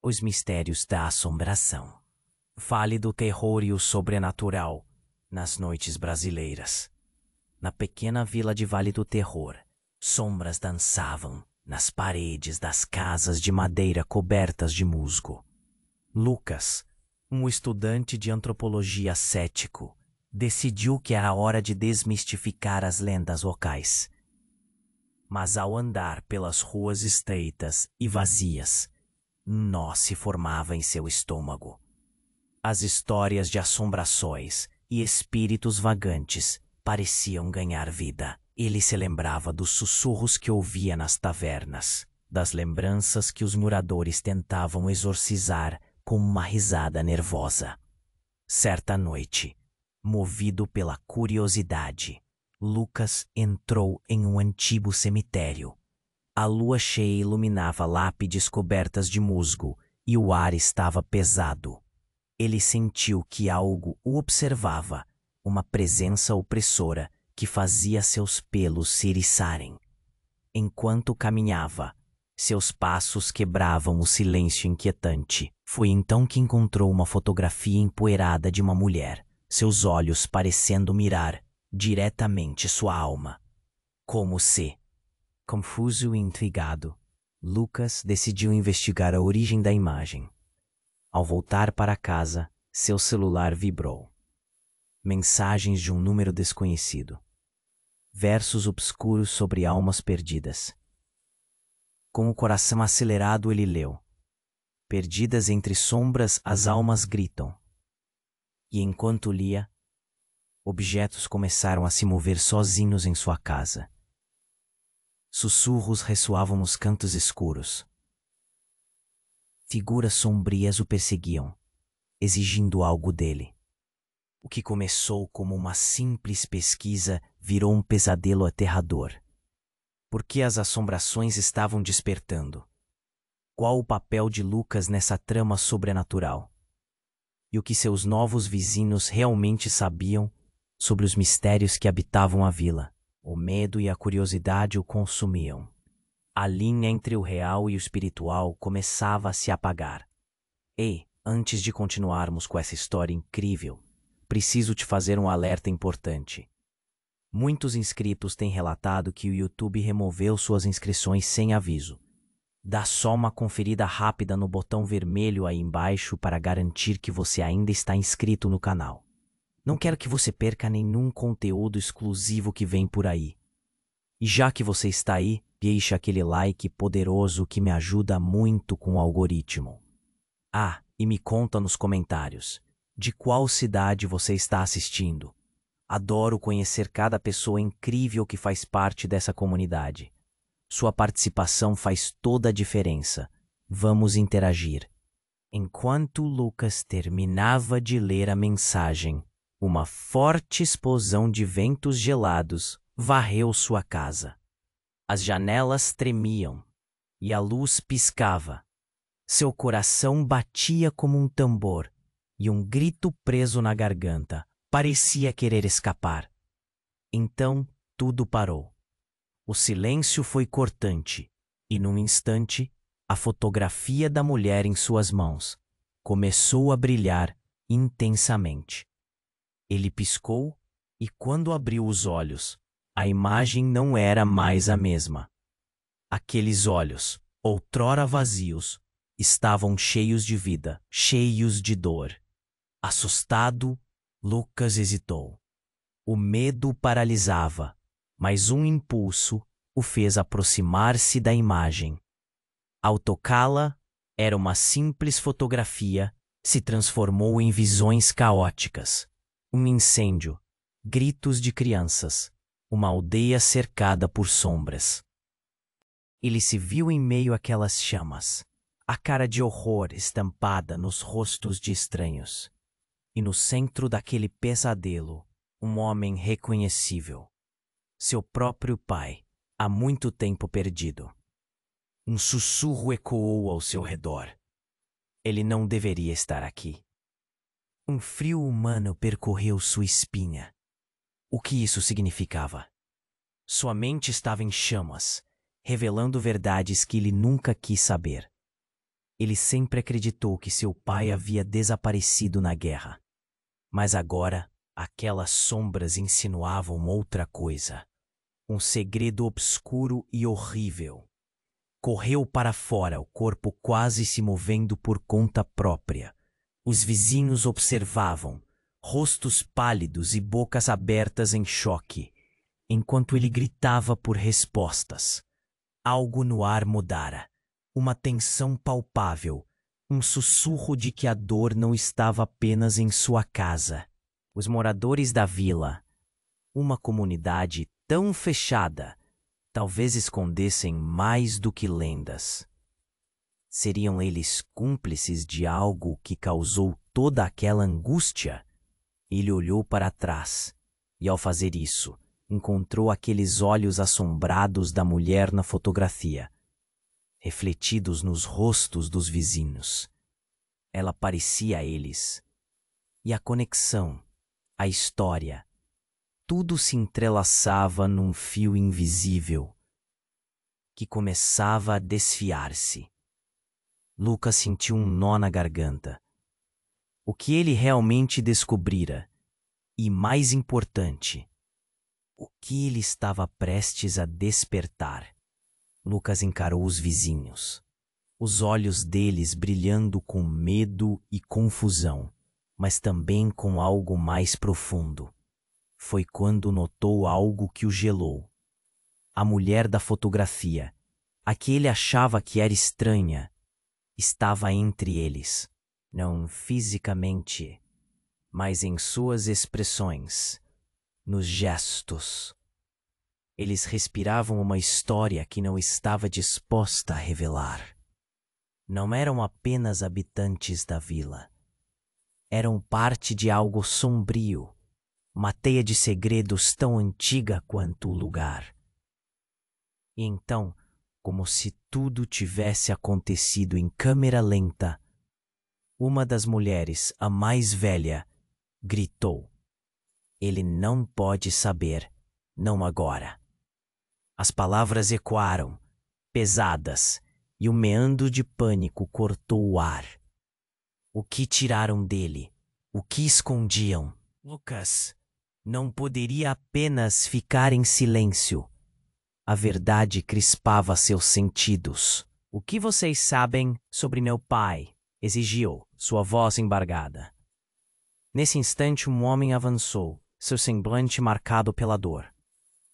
Os mistérios da assombração. Fale do terror e o sobrenatural nas noites brasileiras. Na pequena vila de Vale do Terror, sombras dançavam nas paredes das casas de madeira cobertas de musgo. Lucas, um estudante de antropologia cético, decidiu que era hora de desmistificar as lendas locais. Mas ao andar pelas ruas estreitas e vazias, um nó se formava em seu estômago. As histórias de assombrações e espíritos vagantes pareciam ganhar vida. Ele se lembrava dos sussurros que ouvia nas tavernas, das lembranças que os moradores tentavam exorcizar com uma risada nervosa. Certa noite, movido pela curiosidade, Lucas entrou em um antigo cemitério. A lua cheia iluminava lápides cobertas de musgo e o ar estava pesado. Ele sentiu que algo o observava, uma presença opressora que fazia seus pelos se eriçarem. Enquanto caminhava, seus passos quebravam o silêncio inquietante. Foi então que encontrou uma fotografia empoeirada de uma mulher, seus olhos parecendo mirar diretamente sua alma. Como se, confuso e intrigado, Lucas decidiu investigar a origem da imagem. Ao voltar para casa, seu celular vibrou. Mensagens de um número desconhecido. Versos obscuros sobre almas perdidas. Com o coração acelerado, ele leu: perdidas entre sombras, as almas gritam. E enquanto lia, objetos começaram a se mover sozinhos em sua casa. Sussurros ressoavam nos cantos escuros. Figuras sombrias o perseguiam, exigindo algo dele. O que começou como uma simples pesquisa virou um pesadelo aterrador. Por que as assombrações estavam despertando? Qual o papel de Lucas nessa trama sobrenatural? E o que seus novos vizinhos realmente sabiam sobre os mistérios que habitavam a vila? O medo e a curiosidade o consumiam. A linha entre o real e o espiritual começava a se apagar. Ei, antes de continuarmos com essa história incrível, preciso te fazer um alerta importante. Muitos inscritos têm relatado que o YouTube removeu suas inscrições sem aviso. Dá só uma conferida rápida no botão vermelho aí embaixo para garantir que você ainda está inscrito no canal. Não quero que você perca nenhum conteúdo exclusivo que vem por aí. E já que você está aí, deixe aquele like poderoso que me ajuda muito com o algoritmo. Ah, e me conta nos comentários, de qual cidade você está assistindo. Adoro conhecer cada pessoa incrível que faz parte dessa comunidade. Sua participação faz toda a diferença. Vamos interagir. Enquanto Lucas terminava de ler a mensagem, uma forte explosão de ventos gelados varreu sua casa. As janelas tremiam e a luz piscava. Seu coração batia como um tambor e um grito preso na garganta parecia querer escapar. Então tudo parou. O silêncio foi cortante e, num instante, a fotografia da mulher em suas mãos começou a brilhar intensamente. Ele piscou e, quando abriu os olhos, a imagem não era mais a mesma. Aqueles olhos, outrora vazios, estavam cheios de vida, cheios de dor. Assustado, Lucas hesitou. O medo o paralisava, mas um impulso o fez aproximar-se da imagem. Ao tocá-la, era uma simples fotografia, se transformou em visões caóticas. Um incêndio, gritos de crianças, uma aldeia cercada por sombras. Ele se viu em meio àquelas chamas, a cara de horror estampada nos rostos de estranhos. E no centro daquele pesadelo, um homem reconhecível. Seu próprio pai, há muito tempo perdido. Um sussurro ecoou ao seu redor. Ele não deveria estar aqui. Um frio humano percorreu sua espinha. O que isso significava? Sua mente estava em chamas, revelando verdades que ele nunca quis saber. Ele sempre acreditou que seu pai havia desaparecido na guerra. Mas agora, aquelas sombras insinuavam outra coisa. Um segredo obscuro e horrível. Correu para fora, o corpo quase se movendo por conta própria. Os vizinhos observavam, rostos pálidos e bocas abertas em choque, enquanto ele gritava por respostas. Algo no ar mudara. Uma tensão palpável, um sussurro de que a dor não estava apenas em sua casa. Os moradores da vila, uma comunidade tão fechada, talvez escondessem mais do que lendas. Seriam eles cúmplices de algo que causou toda aquela angústia? Ele olhou para trás e, ao fazer isso, encontrou aqueles olhos assombrados da mulher na fotografia, refletidos nos rostos dos vizinhos. Ela parecia a eles. E a conexão, a história, tudo se entrelaçava num fio invisível que começava a desfiar-se. Lucas sentiu um nó na garganta. O que ele realmente descobrira, e mais importante, o que ele estava prestes a despertar. Lucas encarou os vizinhos, os olhos deles brilhando com medo e confusão, mas também com algo mais profundo. Foi quando notou algo que o gelou. A mulher da fotografia, a que ele achava que era estranha, estava entre eles, não fisicamente, mas em suas expressões, nos gestos. Eles respiravam uma história que não estava disposta a revelar. Não eram apenas habitantes da vila. Eram parte de algo sombrio, uma teia de segredos tão antiga quanto o lugar. E então, como se tudo tivesse acontecido em câmera lenta, uma das mulheres, a mais velha, gritou: "Ele não pode saber, não agora." As palavras ecoaram, pesadas, e um meandro de pânico cortou o ar. O que tiraram dele? O que escondiam? Lucas não poderia apenas ficar em silêncio. A verdade crispava seus sentidos. "O que vocês sabem sobre meu pai?" exigiu, sua voz embargada. Nesse instante, um homem avançou, seu semblante marcado pela dor.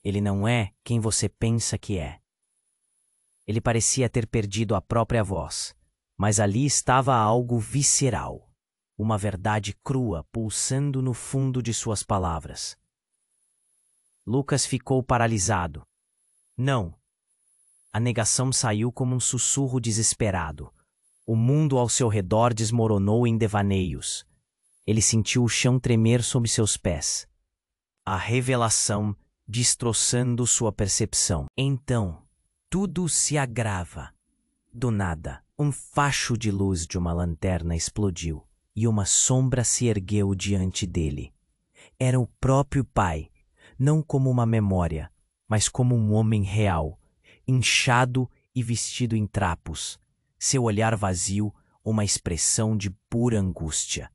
Ele não é quem você pensa que é. Ele parecia ter perdido a própria voz, mas ali estava algo visceral, uma verdade crua pulsando no fundo de suas palavras. Lucas ficou paralisado. Não. A negação saiu como um sussurro desesperado. O mundo ao seu redor desmoronou em devaneios. Ele sentiu o chão tremer sob seus pés. A revelação destroçando sua percepção. Então, tudo se agrava. Do nada, um facho de luz de uma lanterna explodiu e uma sombra se ergueu diante dele. Era o próprio pai, não como uma memória, mas como um homem real, inchado e vestido em trapos, seu olhar vazio, uma expressão de pura angústia.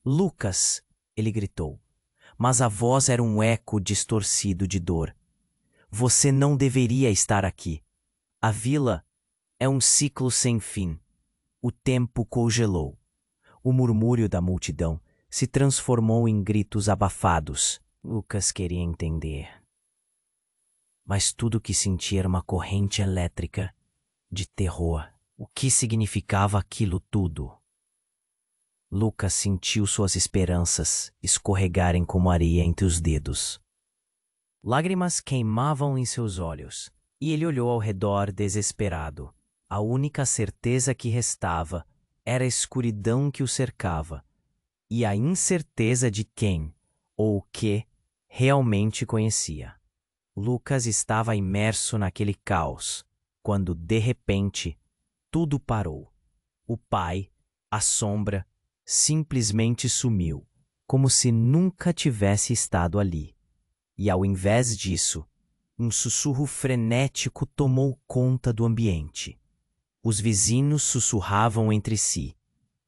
"Lucas!" ele gritou, mas a voz era um eco distorcido de dor. "Você não deveria estar aqui. A vila é um ciclo sem fim." O tempo congelou. O murmúrio da multidão se transformou em gritos abafados. Lucas queria entender. Mas tudo o que sentia era uma corrente elétrica de terror. O que significava aquilo tudo? Lucas sentiu suas esperanças escorregarem como areia entre os dedos. Lágrimas queimavam em seus olhos, e ele olhou ao redor desesperado. A única certeza que restava era a escuridão que o cercava, e a incerteza de quem, ou o que, realmente conhecia. Lucas estava imerso naquele caos, quando, de repente, tudo parou. O pai, a sombra, simplesmente sumiu, como se nunca tivesse estado ali. E, ao invés disso, um sussurro frenético tomou conta do ambiente. Os vizinhos sussurravam entre si,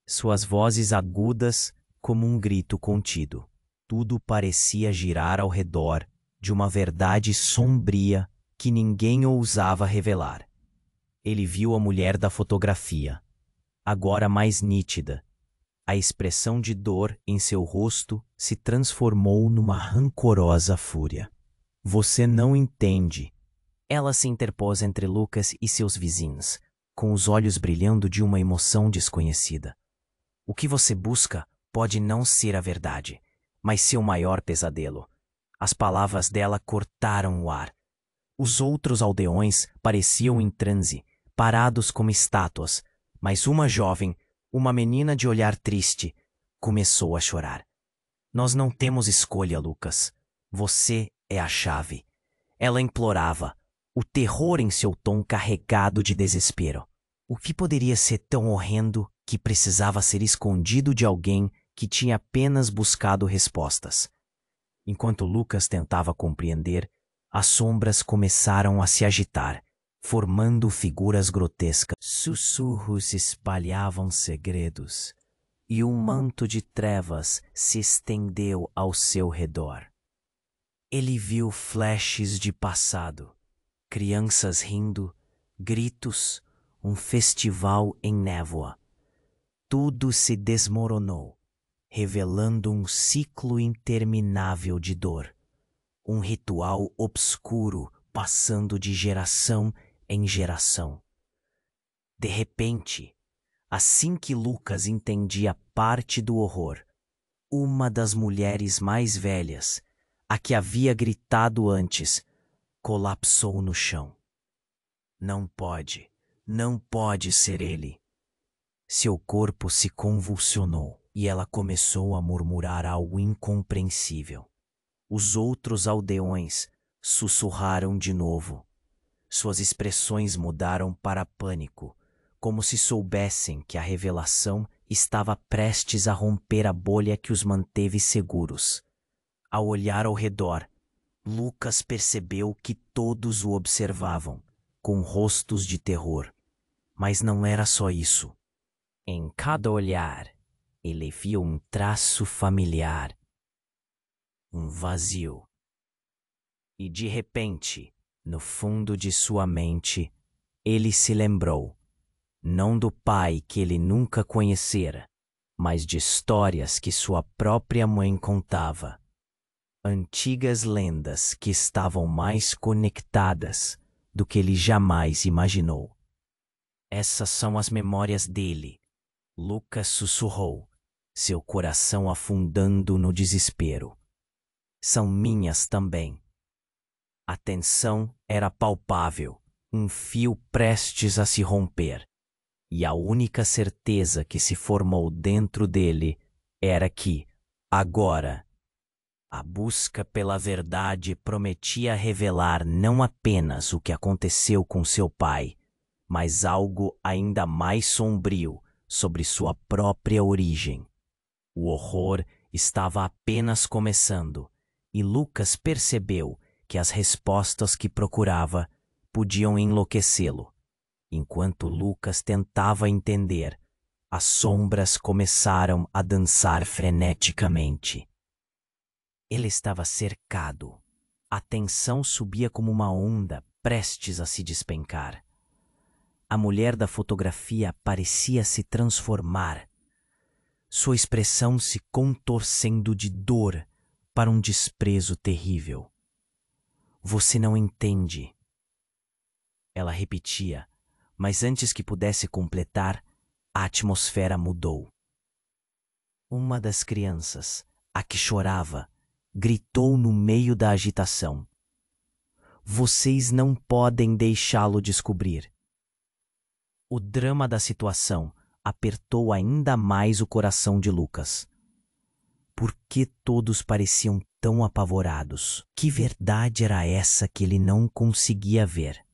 suas vozes agudas como um grito contido. Tudo parecia girar ao redor de uma verdade sombria que ninguém ousava revelar. Ele viu a mulher da fotografia, agora mais nítida. A expressão de dor em seu rosto se transformou numa rancorosa fúria. Você não entende. Ela se interpôs entre Lucas e seus vizinhos, com os olhos brilhando de uma emoção desconhecida. O que você busca pode não ser a verdade, mas seu maior pesadelo. As palavras dela cortaram o ar. Os outros aldeões pareciam em transe, parados como estátuas, mas uma jovem, uma menina de olhar triste, começou a chorar. Nós não temos escolha, Lucas. Você é a chave. Ela implorava, o terror em seu tom carregado de desespero. O que poderia ser tão horrendo que precisava ser escondido de alguém que tinha apenas buscado respostas? Enquanto Lucas tentava compreender, as sombras começaram a se agitar, formando figuras grotescas. Sussurros espalhavam segredos, e um manto de trevas se estendeu ao seu redor. Ele viu flashes de passado, crianças rindo, gritos, um festival em névoa. Tudo se desmoronou, revelando um ciclo interminável de dor. Um ritual obscuro passando de geração em geração. De repente, assim que Lucas entendia parte do horror, uma das mulheres mais velhas, a que havia gritado antes, colapsou no chão. Não pode ser ele. Seu corpo se convulsionou e ela começou a murmurar algo incompreensível. Os outros aldeões sussurraram de novo. Suas expressões mudaram para pânico, como se soubessem que a revelação estava prestes a romper a bolha que os manteve seguros. Ao olhar ao redor, Lucas percebeu que todos o observavam, com rostos de terror. Mas não era só isso. Em cada olhar, ele via um traço familiar, um vazio. E de repente, no fundo de sua mente, ele se lembrou, não do pai que ele nunca conhecera, mas de histórias que sua própria mãe contava. Antigas lendas que estavam mais conectadas do que ele jamais imaginou. Essas são as memórias dele, Lucas sussurrou, seu coração afundando no desespero. São minhas também. A tensão era palpável, um fio prestes a se romper, e a única certeza que se formou dentro dele era que, agora, a busca pela verdade prometia revelar não apenas o que aconteceu com seu pai, mas algo ainda mais sombrio sobre sua própria origem. O horror estava apenas começando, e Lucas percebeu que as respostas que procurava podiam enlouquecê-lo. Enquanto Lucas tentava entender, as sombras começaram a dançar freneticamente. Ele estava cercado. A tensão subia como uma onda prestes a se despencar. A mulher da fotografia parecia se transformar, sua expressão se contorcendo de dor para um desprezo terrível. Você não entende. Ela repetia, mas antes que pudesse completar, a atmosfera mudou. Uma das crianças, a que chorava, gritou no meio da agitação. Vocês não podem deixá-lo descobrir. O drama da situação apertou ainda mais o coração de Lucas. Por que todos pareciam tão apavorados? Que verdade era essa que ele não conseguia ver?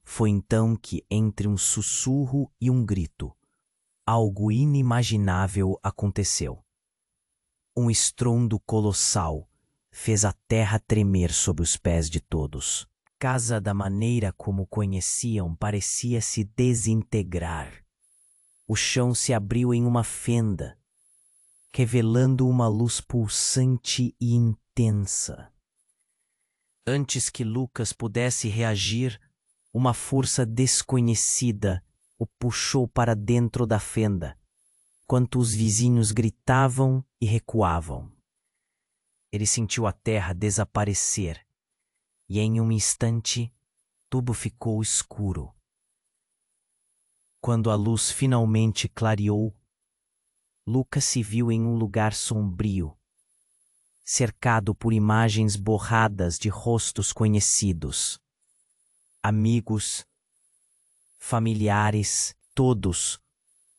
Foi então que, entre um sussurro e um grito, algo inimaginável aconteceu. Um estrondo colossal fez a terra tremer sob os pés de todos. casa, da maneira como conheciam, parecia se desintegrar. O chão se abriu em uma fenda, revelando uma luz pulsante e intensa. Antes que Lucas pudesse reagir, uma força desconhecida o puxou para dentro da fenda, enquanto os vizinhos gritavam e recuavam. Ele sentiu a terra desaparecer, e em um instante tudo ficou escuro. Quando a luz finalmente clareou, Lucas se viu em um lugar sombrio, cercado por imagens borradas de rostos conhecidos. Amigos, familiares, todos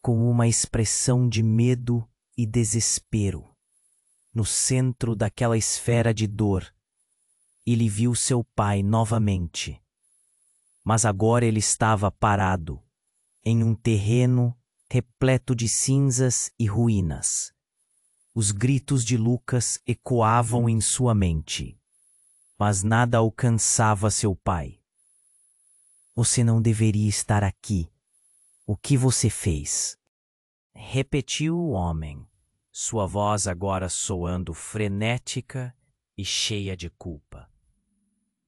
com uma expressão de medo e desespero. No centro daquela esfera de dor, ele viu seu pai novamente. Mas agora ele estava parado, em um terreno repleto de cinzas e ruínas. Os gritos de Lucas ecoavam em sua mente, mas nada alcançava seu pai. Você não deveria estar aqui. O que você fez? Repetiu o homem, sua voz agora soando frenética e cheia de culpa.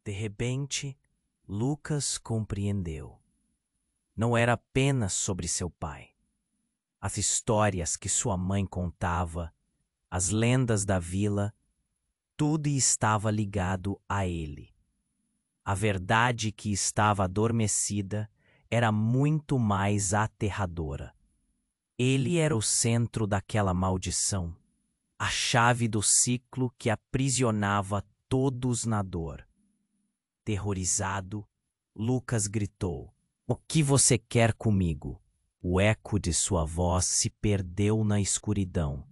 De repente, Lucas compreendeu. Não era apenas sobre seu pai. As histórias que sua mãe contava, as lendas da vila, tudo estava ligado a ele. A verdade que estava adormecida era muito mais aterradora. Ele era o centro daquela maldição, a chave do ciclo que aprisionava todos na dor. Terrorizado, Lucas gritou: "O que você quer comigo?" O eco de sua voz se perdeu na escuridão,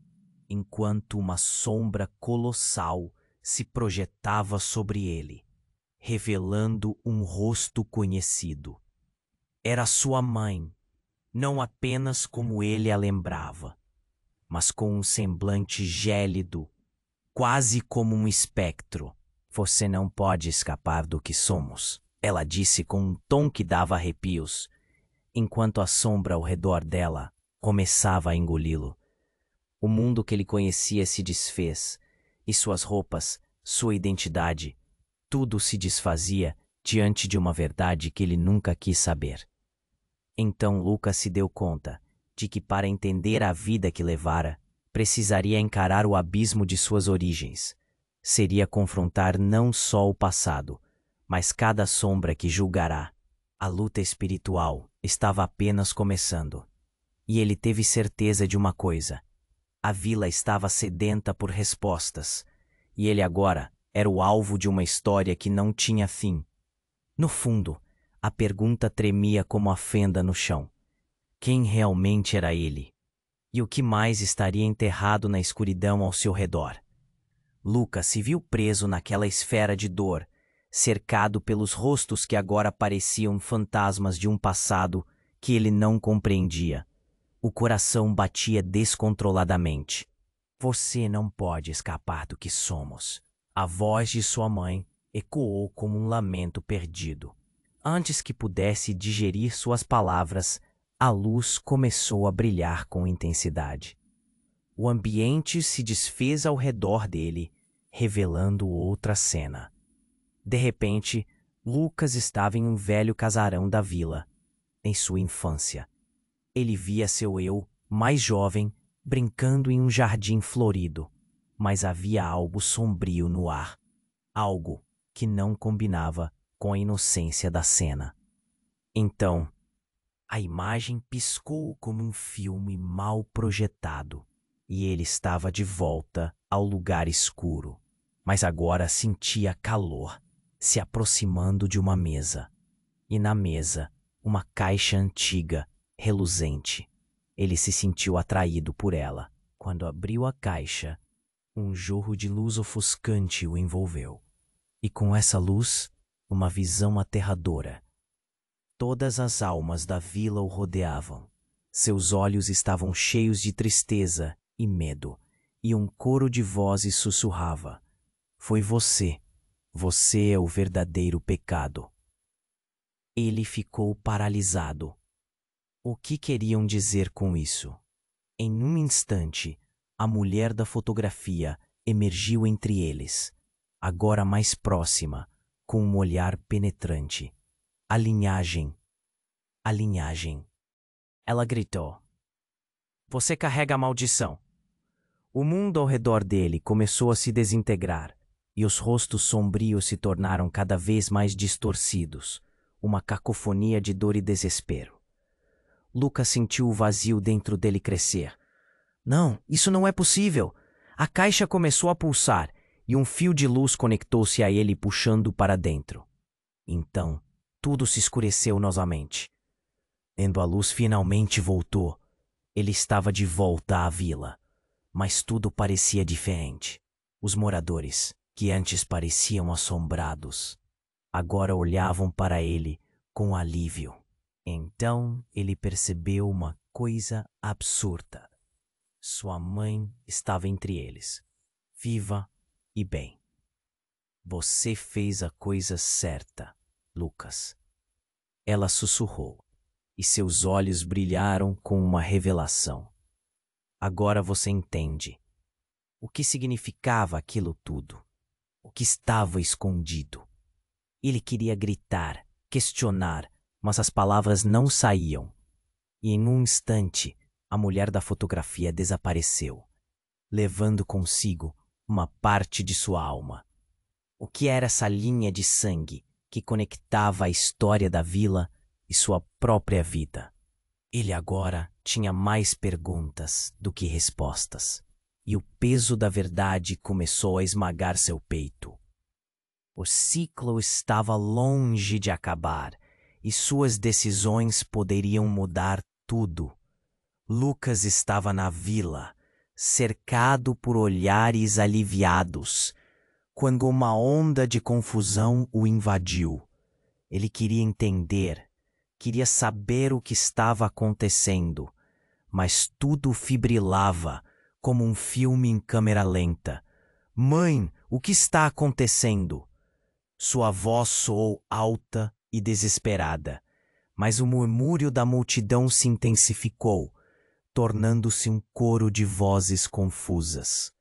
enquanto uma sombra colossal se projetava sobre ele, revelando um rosto conhecido. Era sua mãe, não apenas como ele a lembrava, mas com um semblante gélido, quase como um espectro. "Você não pode escapar do que somos", ela disse com um tom que dava arrepios, enquanto a sombra ao redor dela começava a engoli-lo. O mundo que ele conhecia se desfez, e suas roupas, sua identidade, tudo se desfazia diante de uma verdade que ele nunca quis saber. Então Lucas se deu conta de que, para entender a vida que levara, precisaria encarar o abismo de suas origens. Seria confrontar não só o passado, mas cada sombra que julgará. A luta espiritual estava apenas começando. E ele teve certeza de uma coisa: a vila estava sedenta por respostas, e ele agora era o alvo de uma história que não tinha fim. No fundo, a pergunta tremia como a fenda no chão. Quem realmente era ele? E o que mais estaria enterrado na escuridão ao seu redor? Lucas se viu preso naquela esfera de dor, cercado pelos rostos que agora pareciam fantasmas de um passado que ele não compreendia. O coração batia descontroladamente. "Você não pode escapar do que somos." A voz de sua mãe ecoou como um lamento perdido. Antes que pudesse digerir suas palavras, a luz começou a brilhar com intensidade. O ambiente se desfez ao redor dele, revelando outra cena. De repente, Lucas estava em um velho casarão da vila, em sua infância. Ele via seu eu, mais jovem, brincando em um jardim florido, mas havia algo sombrio no ar, algo que não combinava com a inocência da cena. Então, a imagem piscou como um filme mal projetado, e ele estava de volta ao lugar escuro, mas agora sentia calor, se aproximando de uma mesa. E na mesa, uma caixa antiga, reluzente. Ele se sentiu atraído por ela. Quando abriu a caixa, um jorro de luz ofuscante o envolveu. E com essa luz, uma visão aterradora. Todas as almas da vila o rodeavam. Seus olhos estavam cheios de tristeza e medo, e um coro de vozes sussurrava: "Foi você. Você é o verdadeiro pecado. Ele ficou paralisado. O que queriam dizer com isso? Em um instante, a mulher da fotografia emergiu entre eles, agora mais próxima, com um olhar penetrante. A linhagem. A linhagem. Ela gritou. Você carrega a maldição. O mundo ao redor dele começou a se desintegrar, e os rostos sombrios se tornaram cada vez mais distorcidos, uma cacofonia de dor e desespero. Lucas sentiu o vazio dentro dele crescer. Não, isso não é possível. A caixa começou a pulsar e um fio de luz conectou-se a ele puxando para dentro. Então, tudo se escureceu novamente. Quando a luz finalmente voltou, ele estava de volta à vila. Mas tudo parecia diferente. Os moradores, que antes pareciam assombrados, agora olhavam para ele com alívio. Então ele percebeu uma coisa absurda. Sua mãe estava entre eles, viva e bem. Você fez a coisa certa, Lucas. Ela sussurrou, e seus olhos brilharam com uma revelação. Agora você entende o que significava aquilo tudo, o que estava escondido. Ele queria gritar, questionar, mas as palavras não saíam. E em um instante, a mulher da fotografia desapareceu, levando consigo uma parte de sua alma. O que era essa linha de sangue que conectava a história da vila e sua própria vida? Ele agora tinha mais perguntas do que respostas, e o peso da verdade começou a esmagar seu peito. O ciclo estava longe de acabar, e suas decisões poderiam mudar tudo. Lucas estava na vila, cercado por olhares aliviados, quando uma onda de confusão o invadiu. Ele queria entender, queria saber o que estava acontecendo, mas tudo fibrilava como um filme em câmera lenta. Mãe, o que está acontecendo? Sua voz soou alta e desesperada, mas o murmúrio da multidão se intensificou, tornando-se um coro de vozes confusas.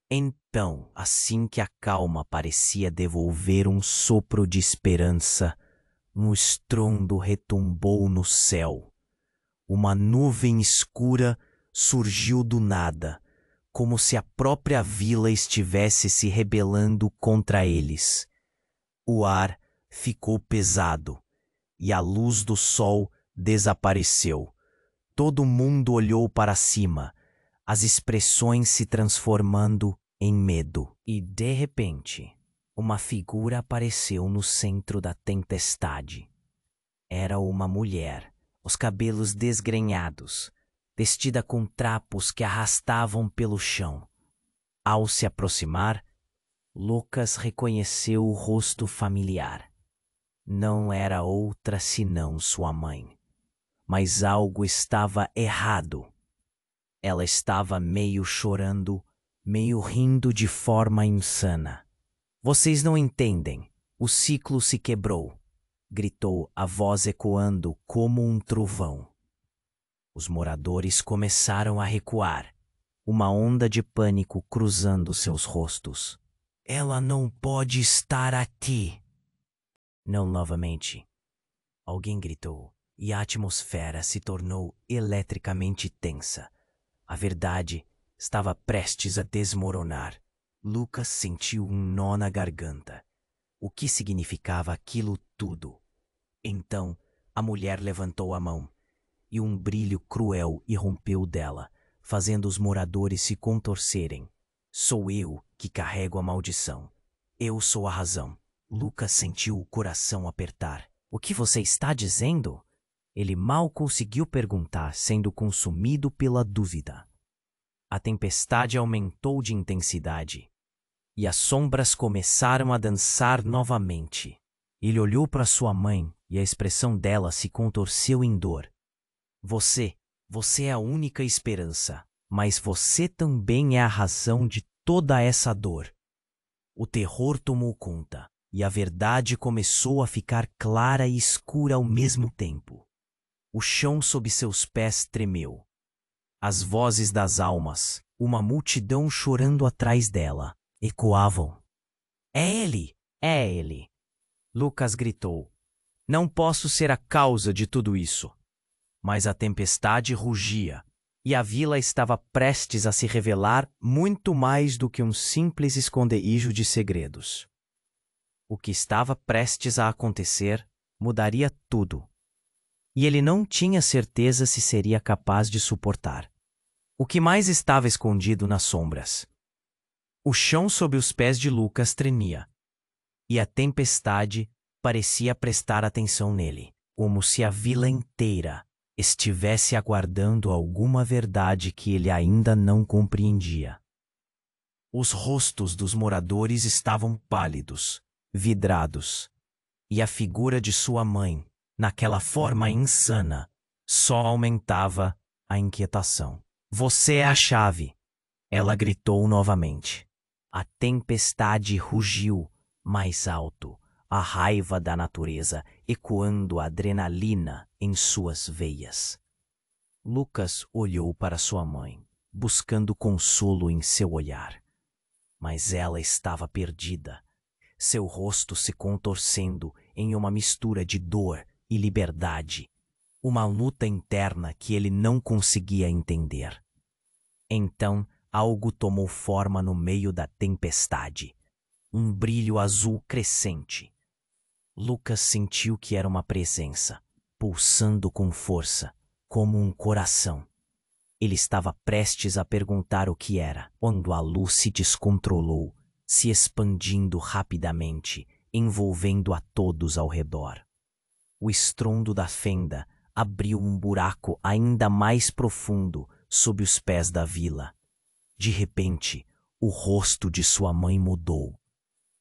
Então, assim que a calma parecia devolver um sopro de esperança, um estrondo retumbou no céu. Uma nuvem escura surgiu do nada, como se a própria vila estivesse se rebelando contra eles. O ar ficou pesado e a luz do sol desapareceu. Todo mundo olhou para cima, as expressões se transformando em medo. E, de repente, uma figura apareceu no centro da tempestade. Era uma mulher, os cabelos desgrenhados, vestida com trapos que arrastavam pelo chão. Ao se aproximar, Lucas reconheceu o rosto familiar. Não era outra senão sua mãe. Mas algo estava errado. Ela estava meio chorando, meio rindo de forma insana. Vocês não entendem. O ciclo se quebrou, gritou a voz ecoando como um trovão. Os moradores começaram a recuar, uma onda de pânico cruzando seus rostos. Ela não pode estar aqui. Não novamente. Alguém gritou, e a atmosfera se tornou eletricamente tensa. A verdade estava prestes a desmoronar. Lucas sentiu um nó na garganta. O que significava aquilo tudo? Então, a mulher levantou a mão, e um brilho cruel irrompeu dela, fazendo os moradores se contorcerem. Sou eu que carrego a maldição. Eu sou a razão. Lucas sentiu o coração apertar. O que você está dizendo? Ele mal conseguiu perguntar, sendo consumido pela dúvida. A tempestade aumentou de intensidade, e as sombras começaram a dançar novamente. Ele olhou para sua mãe, e a expressão dela se contorceu em dor. Você é a única esperança, mas você também é a razão de toda essa dor. O terror tomou conta, e a verdade começou a ficar clara e escura ao mesmo tempo. O chão sob seus pés tremeu. As vozes das almas, uma multidão chorando atrás dela, ecoavam. É ele! É ele! Lucas gritou. Não posso ser a causa de tudo isso. Mas a tempestade rugia, e a vila estava prestes a se revelar muito mais do que um simples esconderijo de segredos. O que estava prestes a acontecer mudaria tudo. E ele não tinha certeza se seria capaz de suportar. O que mais estava escondido nas sombras? O chão sob os pés de Lucas tremia, e a tempestade parecia prestar atenção nele, como se a vila inteira estivesse aguardando alguma verdade que ele ainda não compreendia. Os rostos dos moradores estavam pálidos, vidrados, e a figura de sua mãe, naquela forma insana, só aumentava a inquietação. Você é a chave! Ela gritou novamente. A tempestade rugiu mais alto, a raiva da natureza ecoando a adrenalina em suas veias. Lucas olhou para sua mãe, buscando consolo em seu olhar. Mas ela estava perdida, seu rosto se contorcendo em uma mistura de dor e liberdade, uma luta interna que ele não conseguia entender. Então, algo tomou forma no meio da tempestade, um brilho azul crescente. Lucas sentiu que era uma presença, pulsando com força, como um coração. Ele estava prestes a perguntar o que era, quando a luz se descontrolou, se expandindo rapidamente, envolvendo a todos ao redor. O estrondo da fenda abriu um buraco ainda mais profundo sob os pés da vila. De repente, o rosto de sua mãe mudou.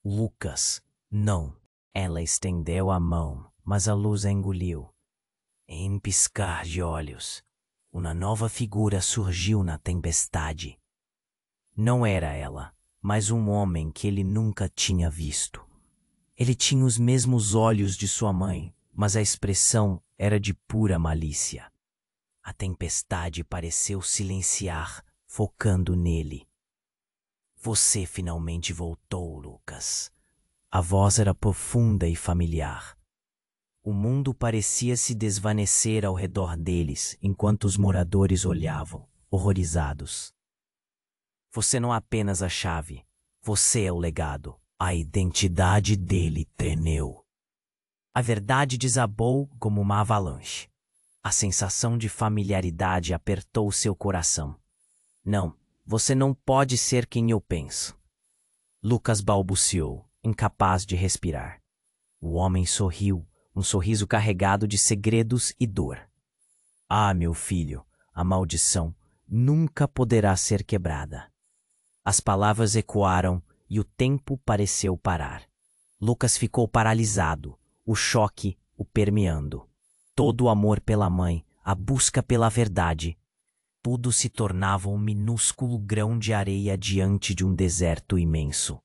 Lucas, não. Ela estendeu a mão, mas a luz a engoliu. Em piscar de olhos, uma nova figura surgiu na tempestade. Não era ela, mas um homem que ele nunca tinha visto. Ele tinha os mesmos olhos de sua mãe, mas a expressão era de pura malícia. A tempestade pareceu silenciar, focando nele. Você finalmente voltou, Lucas. A voz era profunda e familiar. O mundo parecia se desvanecer ao redor deles, enquanto os moradores olhavam, horrorizados. Você não é apenas a chave, você é o legado. A identidade dele tremeu. A verdade desabou como uma avalanche. A sensação de familiaridade apertou seu coração. Não, você não pode ser quem eu penso. Lucas balbuciou, incapaz de respirar. O homem sorriu, um sorriso carregado de segredos e dor. Ah, meu filho, a maldição nunca poderá ser quebrada. As palavras ecoaram e o tempo pareceu parar. Lucas ficou paralisado, o choque o permeando. Todo o amor pela mãe, a busca pela verdade, tudo se tornava um minúsculo grão de areia diante de um deserto imenso.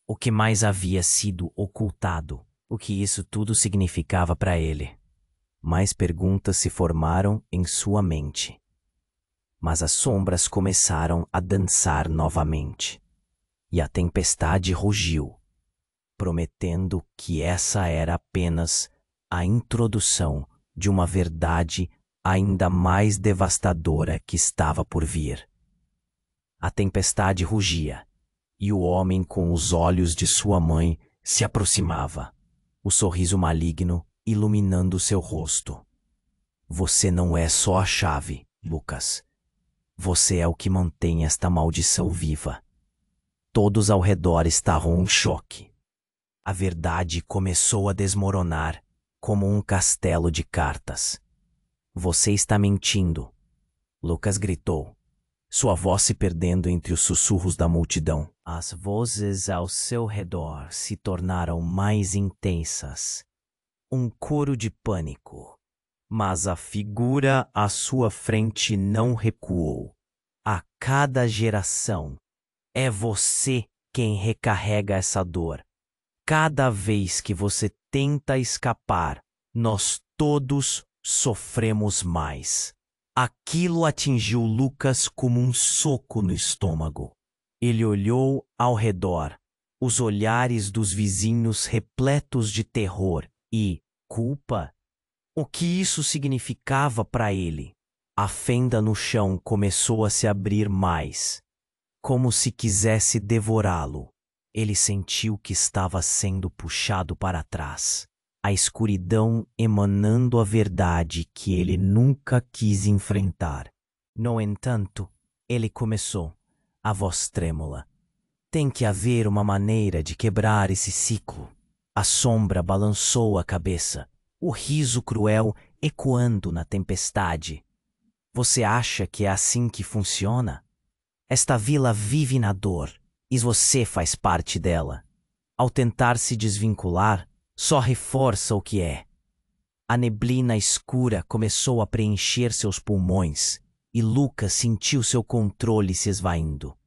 O que mais havia sido ocultado? O que isso tudo significava para ele? Mais perguntas se formaram em sua mente. Mas as sombras começaram a dançar novamente. E a tempestade rugiu, prometendo que essa era apenas a introdução de uma verdade ainda mais devastadora que estava por vir. A tempestade rugia, e o homem com os olhos de sua mãe se aproximava, o sorriso maligno iluminando seu rosto. Você não é só a chave, Lucas. Você é o que mantém esta maldição viva. Todos ao redor estavam em choque. A verdade começou a desmoronar como um castelo de cartas. Você está mentindo, Lucas gritou, sua voz se perdendo entre os sussurros da multidão. As vozes ao seu redor se tornaram mais intensas. Um coro de pânico. Mas a figura à sua frente não recuou. A cada geração, é você quem recarrega essa dor. Cada vez que você tenta escapar, nós todos sofremos mais. Aquilo atingiu Lucas como um soco no estômago. Ele olhou ao redor, os olhares dos vizinhos repletos de terror e culpa. O que isso significava para ele? A fenda no chão começou a se abrir mais, como se quisesse devorá-lo. Ele sentiu que estava sendo puxado para trás, a escuridão emanando a verdade que ele nunca quis enfrentar. No entanto, ele começou, a voz trêmula. Tem que haver uma maneira de quebrar esse ciclo. A sombra balançou a cabeça, o riso cruel ecoando na tempestade. Você acha que é assim que funciona? Esta vila vive na dor, e você faz parte dela. Ao tentar se desvincular, só reforça o que é. A neblina escura começou a preencher seus pulmões, e Lucas sentiu seu controle se esvaindo.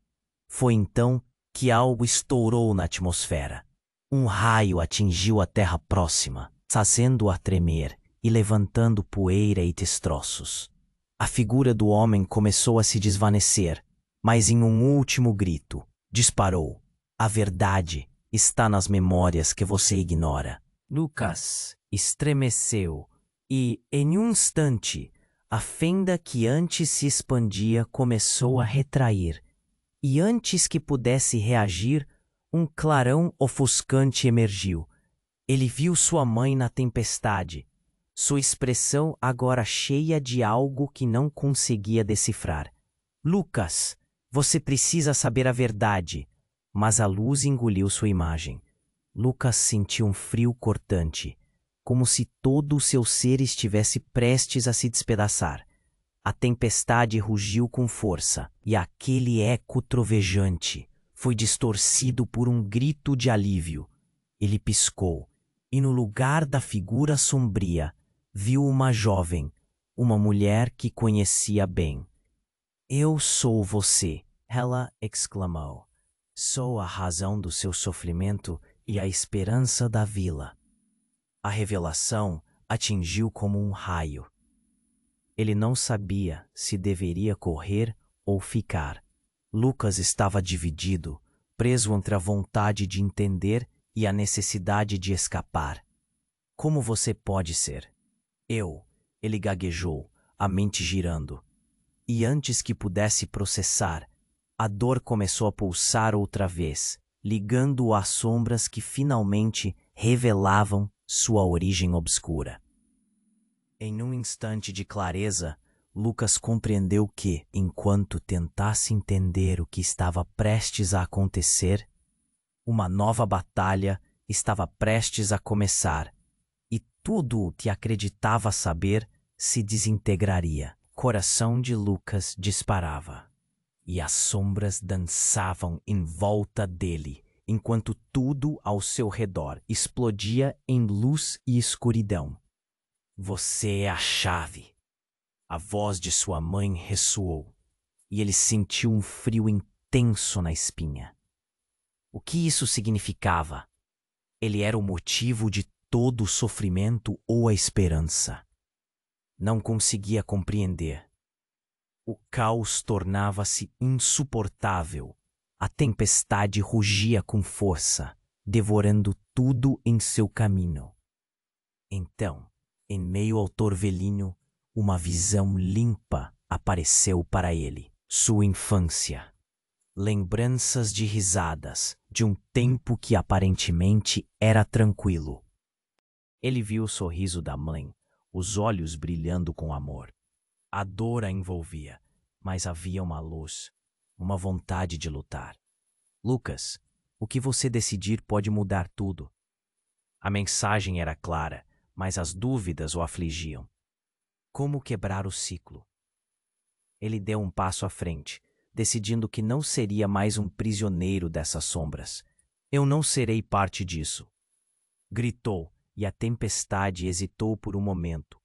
Foi então que algo estourou na atmosfera. Um raio atingiu a terra próxima, fazendo-a tremer e levantando poeira e destroços. A figura do homem começou a se desvanecer, mas em um último grito, disparou. A verdade está nas memórias que você ignora. Lucas estremeceu e, em um instante, a fenda que antes se expandia começou a retrair. E antes que pudesse reagir, um clarão ofuscante emergiu. Ele viu sua mãe na tempestade, sua expressão agora cheia de algo que não conseguia decifrar. Lucas, você precisa saber a verdade. Mas a luz engoliu sua imagem. Lucas sentiu um frio cortante, como se todo o seu ser estivesse prestes a se despedaçar. A tempestade rugiu com força, e aquele eco trovejante foi distorcido por um grito de alívio. Ele piscou, e no lugar da figura sombria, viu uma jovem, uma mulher que conhecia bem. Eu sou você, ela exclamou. Sou a razão do seu sofrimento e a esperança da vila. A revelação atingiu como um raio. Ele não sabia se deveria correr ou ficar. Lucas estava dividido, preso entre a vontade de entender e a necessidade de escapar. Como você pode ser? Ele gaguejou, a mente girando. E antes que pudesse processar, a dor começou a pulsar outra vez, ligando-o às sombras que finalmente revelavam sua origem obscura. Em um instante de clareza, Lucas compreendeu que, enquanto tentasse entender o que estava prestes a acontecer, uma nova batalha estava prestes a começar, e tudo o que acreditava saber se desintegraria. O coração de Lucas disparava, e as sombras dançavam em volta dele, enquanto tudo ao seu redor explodia em luz e escuridão. Você é a chave. A voz de sua mãe ressoou, e ele sentiu um frio intenso na espinha. O que isso significava? Ele era o motivo de todo o sofrimento ou a esperança? Não conseguia compreender. O caos tornava-se insuportável. A tempestade rugia com força, devorando tudo em seu caminho. Então, em meio ao torvelinho, uma visão limpa apareceu para ele. Sua infância. Lembranças de risadas, de um tempo que aparentemente era tranquilo. Ele viu o sorriso da mãe, os olhos brilhando com amor. A dor a envolvia, mas havia uma luz, uma vontade de lutar. Lucas, o que você decidir pode mudar tudo. A mensagem era clara, mas as dúvidas o afligiam. Como quebrar o ciclo? Ele deu um passo à frente, decidindo que não seria mais um prisioneiro dessas sombras. Eu não serei parte disso. Gritou, e a tempestade hesitou por um momento,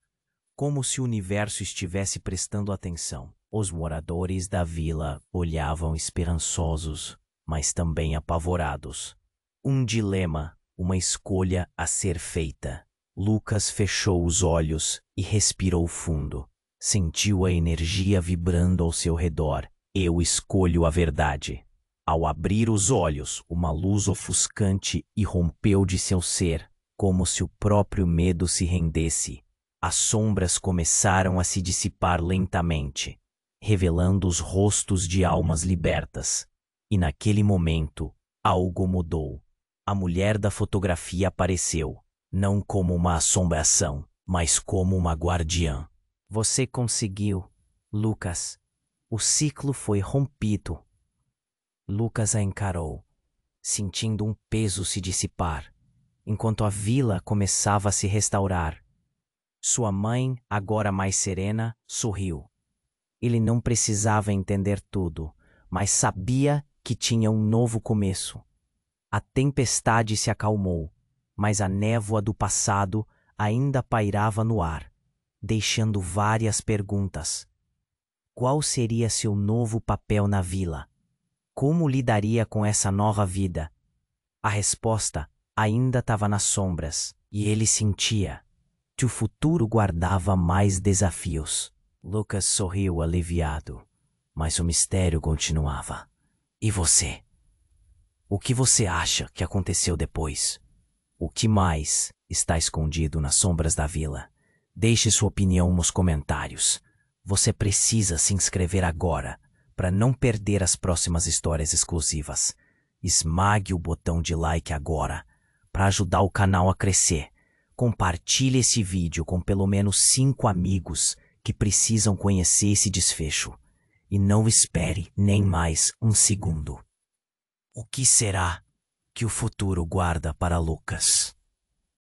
como se o universo estivesse prestando atenção. Os moradores da vila olhavam esperançosos, mas também apavorados. Um dilema, uma escolha a ser feita. Lucas fechou os olhos e respirou fundo. Sentiu a energia vibrando ao seu redor. Eu escolho a verdade. Ao abrir os olhos, uma luz ofuscante irrompeu de seu ser, como se o próprio medo se rendesse. As sombras começaram a se dissipar lentamente, revelando os rostos de almas libertas. E naquele momento, algo mudou. A mulher da fotografia apareceu, não como uma assombração, mas como uma guardiã. Você conseguiu, Lucas. O ciclo foi rompido. Lucas a encarou, sentindo um peso se dissipar, enquanto a vila começava a se restaurar. Sua mãe, agora mais serena, sorriu. Ele não precisava entender tudo, mas sabia que tinha um novo começo. A tempestade se acalmou, mas a névoa do passado ainda pairava no ar, deixando várias perguntas. Qual seria seu novo papel na vila? Como lidaria com essa nova vida? A resposta ainda estava nas sombras, e ele sentia que o futuro guardava mais desafios. Lucas sorriu aliviado, mas o mistério continuava. E você? O que você acha que aconteceu depois? O que mais está escondido nas sombras da vila? Deixe sua opinião nos comentários. Você precisa se inscrever agora para não perder as próximas histórias exclusivas. Esmague o botão de like agora para ajudar o canal a crescer. Compartilhe esse vídeo com pelo menos 5 amigos que precisam conhecer esse desfecho. E não espere nem mais um segundo. O que será que o futuro guarda para Lucas?